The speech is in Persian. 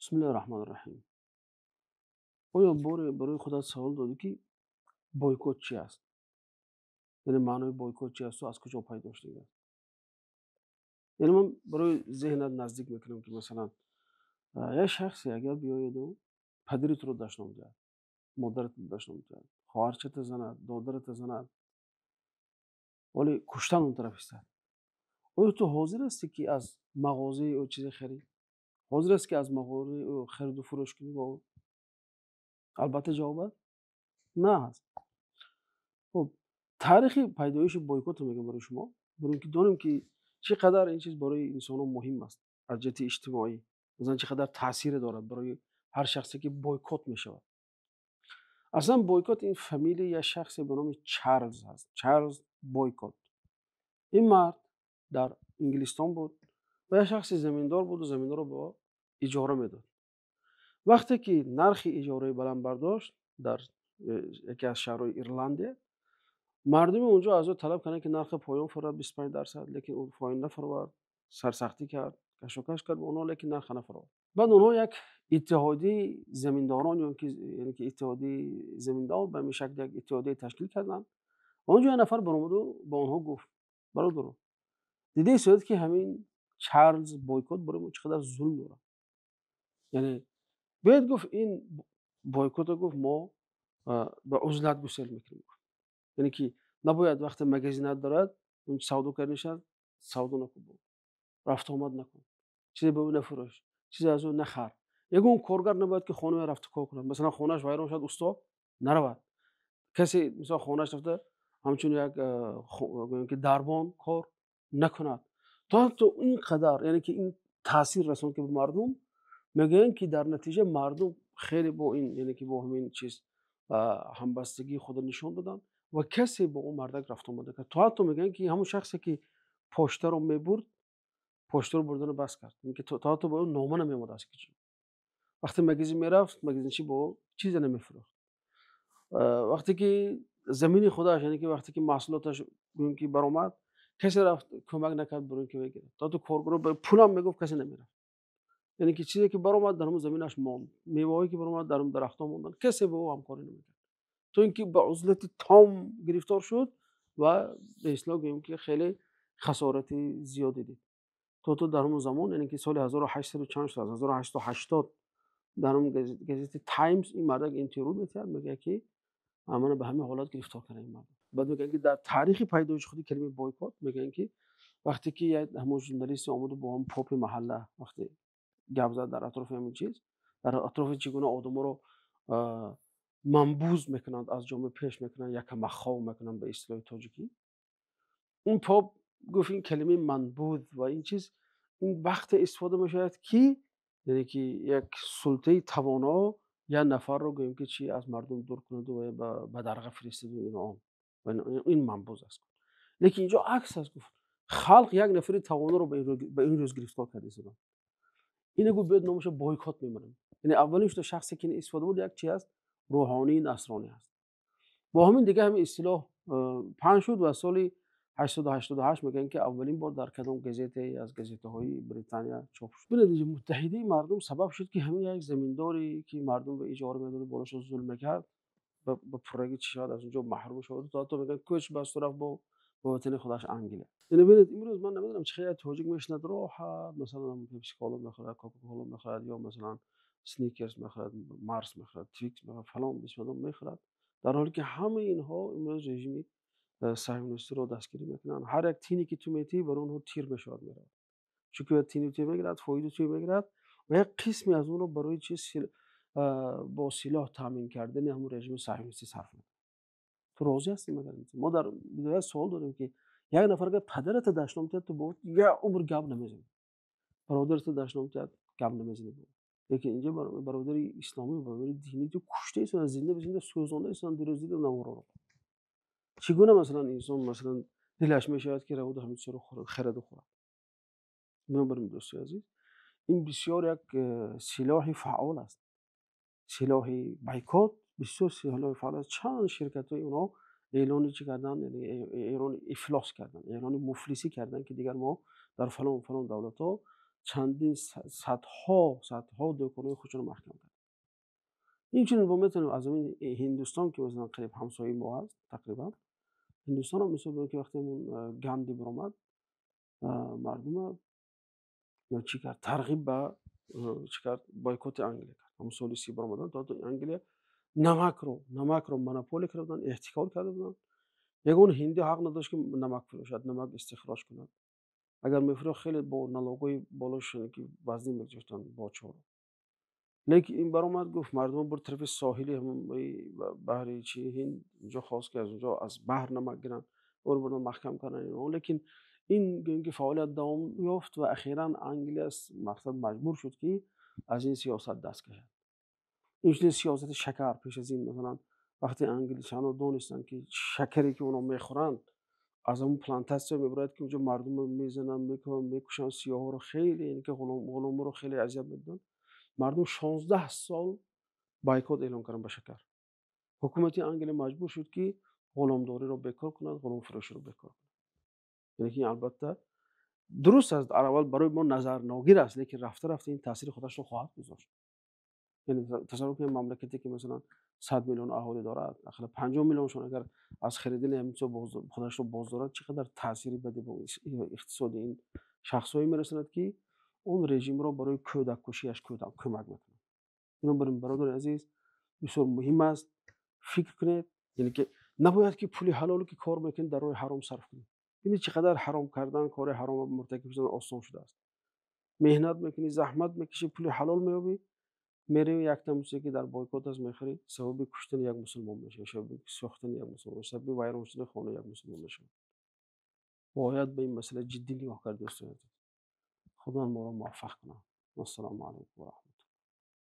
بسم الله الرحمن الرحیم. آیا برای خودت سوال دادی که بایکوت چی است؟ یعنی معنای بایکوت چی است و از کجا پیدا شده؟ یعنی من برای ذهنت نزدیک میکنم که مثلا یه شخصی اگر بیاید و پدرت رو دشنام کرد، مادرت رو دشنام کرد، خواهرچت زند، دادرت زند، ولی کشتن اون طرف است. آیا تو حاضر هستی که از مغازه او چیزی خری؟ حاضر است که از مغازه او خرید و فروش کنی با او؟ البته جوابت نه هست. خب تاریخ پیدایش بایکوت رو میگم برای شما، برای اینکه دونیم که چقدر این چیز برای انسان ها مهم است از جهت اجتماعی، مثلا چقدر تاثیر دارد برای هر شخصی که بایکوت میشود. اصلا بایکوت این فامیلی یا شخصی به نام چارلز هست، چارلز بایکوت. این مرد در انگلستان بود و یه شخص زمیندار بود و زمین رو با اجاره میداد. وقتی که نرخ اجاره بلند برداشت در یکی از شهرهای ایرلندی، مردم اونجا از او طلب کردن که نرخ پایان فرود 25%، لیکن اون پایان نفرود، سرسختی کرد، کشاکش کرد با اونها، لیکن نرخ نفرود. بعد اونها یک اتحادیه زمینداران یعنی که اتحادیه زمیندار به همین شکل یک اتحادیه تشکیل کردن. اونجا یه نفر برآمد و با اونها گفت برادر، دیده شد که همین چارلز بایکوت برای ما چقدر ظلم داره. یعنی باید گفت این بایکوت رو گفت ما به عزلت گسل میکنیم. یعنی که نباید وقتی مگزینت دارد اون سودا کردنشد سودا نکن، رفت آمد نکن، چیزی به اون نفروش، چیزی از اون نخر. یگون کارگر نباید که خانه رفت کار کنه، مثلا خانهش ویران شد استا نرود. کسی مثلا خانهش رفته همچون یک که دربان کار نکند. تا تو این قدر یعنی که این تاثیر رسوند که به مردم میگن که در نتیجه مردم خیلی با این یعنی که با همین چیز همبستگی خود نشون دادن و کسی با اون مردک رفت آمده کرد. تا حتی میگن که همون شخصی که پشته رو میبرد، پشته رو بردن بس کرد، اینکه تا حتی با اون نامه نمیومد از کجا. وقتی مگزین میرفت مگزینچی با چیز نمیفروخت. وقتی که زمین خودش یعنی که وقتی که محصولاتش گویم که برآمد، کسی رفت کمک نکرد برای اینکه بگیره. تا تو کارگرو به پولم میگفت کسی نمیرفت. یعنی که چیزی که برآمد در اون زمینش ماند، میوه‌ای که برآمد در اون درخت‌ها موندن، کسی به او همکاری نمیکرد. تو اینکه به عزلت تام گرفتار شد و به اصطلاح گویم که خیلی خسارت زیادی دید. تو در اون زمان یعنی که سال 1800 چند از 1880 در اون گزیت تایمز این مرد اینترویو می‌کرد، میگه که من به همین حالت گرفتار کردم این مرد. بعد میگن که در تاریخ پیدایش خودی کلمه بایکوت میگن که وقتی که همون ژورنالیست اومد با هم پاپ محله وقتی گپ زد در اطراف همین چیز، در اطراف چگونه آدما رو منبوذ میکنند، از جامعه پیش میکنند، یک مخاو میکنند به اصطلاح تاجیکی. اون پاپ گفت این کلمه منبوذ و این چیز این وقت استفاده میشود که یعنی که یک سلطه توانا یا نفر رو گویم که چی از مردم دور کنند و به درغه فرستاد و اینا و این منبوذ است. لیکن اینجا عکس است، گفت خلق یک نفر توانا رو به این روز گرفتار کرده است. اینو گفت بیاد نامش بایکوت میمونم. یعنی اولش تو شخصی که این استفاده بود یک چی است روحانی نصرانی است. با همین دیگه همین اصطلاح پنج شد و سال 888 میگن که اولین بار در کدام گزیته از گزیته‌های بریتانیا چاپ شد. به نتیجه متحده مردم سبب شد که همین یک زمینداری که مردم به اجاره میداد بالاش ظلم میکرد با پرگی چی شد از اونجا محروم شد تا میگن کوچ بس طرف با وطن خودش انگیله. یعنی ببینید امروز من نمیدونم چه خیلی توجیه میشند راحت مثلا پیپسی کولا میخوره، کوکاکولا میخوره، یا مثلا سنیکرز میخوره، مارس میخوره، تریکس میخوره، فلان بسم میخوره، در حالی که همه اینها امروز رژیم صهیونیستی رو دستگیری میکنن. هر یک تینی که تو میتی بر اونها تیر بشود میره، چون تینی تو میگیرد، فایده تو میگیرد و یک قسمی از اون رو برای چیز با سلاح تامین کردن همون رژیم صهیونیستی صرف میکنه. تو راضی هستی مگر ما در بدایت سوال داریم که یک نفر اگر پدرت دشنام کرد تو با یا عمر گپ نمیزنی، برادرت دشنام کرد گپ نمیزنی. لیکن اینجا برادر اسلامی، برادر دینی تو کشته ایستن، زنده به زنده سوزانده ایستن، دیروز دیدم نمورا. چگونه مثلا انسان مثلا دلش میشود که رو همین چیز رو خرد و خورد. بریم دوستی عزیز، این بسیار یک سلاح فعال است. سلاح بایکوت بسیار سلاح فعال است. چند شرکت های اونا اعلان چی کردن، یعنی اعلان افلاس کردن، اعلان مفلسی کردن که دیگر ما در فلان دولت ها چندین صدها دکان‌های خودشون رو محکم کرد. اینچنین ما میتونیم از همین هندوستان که مثلا قریب همسایه ما هست تقریبا، هندوستان هم مثل که وقتی اون گاندی برآمد مردم چی کرد ترغیب به چی کرد بایکوت انگلیس کرد. همون سال 30 برآمدن تا انگلیس نمک رو مونوپول کرده بودن، احتکار کرده بودن. یگون هندی حق نداشت که نمک فروشد، نمک استخراج کند. اگر میفروخت خیلی با نلاگای بالاش که وزنی میگذاشتن با چهار. لیکن این برآمد گفت مردم بر طرف ساحلی همون بحری چی هند اونجا خواست که از اونجا از بحر نمک گیرن اور بردن محکم کنن اینو. لیکن این که فعالیت دوام یافت و اخیرا انگلیس مقصد مجبور شد که از این سیاست دست کشد. این سیاست شکر پیش از این مثلا وقتی انگلیسی‌ها رو دونستن که شکری که اونا میخورن از اون پلانتاسیون میبرد که اونجا مردم رو میزنن میکشن، سیاها رو خیلی یعنی که غلام رو خیلی اذیت میدن. مردم 16 سال بایکوت اعلام کردن به شکر. حکومت انگلیس مجبور شد که غلامداری رو بکار کند، غلام فروشی رو بکار کند. یعنی که البته درست است در اول برای ما نظر ناگیر است، لیکن رفته رفته این تاثیر خودش رو خواهد گذاشت. یعنی تصور کنید مملکتی که مثلا 100 میلیون اهالی دارد، داخل 50 میلیونشون اگر از خریدن همین خودش رو بازدارد چقدر تأثیری بده به اقتصاد این شخصایی میرساند که اون رژیم رو برای کودک کشیش کمک میکنه. اینو برادر عزیز بسیار مهم است فکر کنید. یعنی که نباید که پول حلالی که کار میکنید در راه حرام صرف کنید. ببینید چقدر حرام کردن کار حرام مرتکب شدن آسان شده است. مهنت میکنی، زحمت میکشی، پول حلال میابی، میری یک تموسی که در بایکوت از میخری سبب کشتن یک مسلمان میشه، سبب ساختن یک مسلمان، سبب ویران شدن خانه یک مسلمان میشه. باید به این مسئله جدی نگاه کرد دوستان. خدا ما را موفق کنه. السلام علیکم و رحمت الله.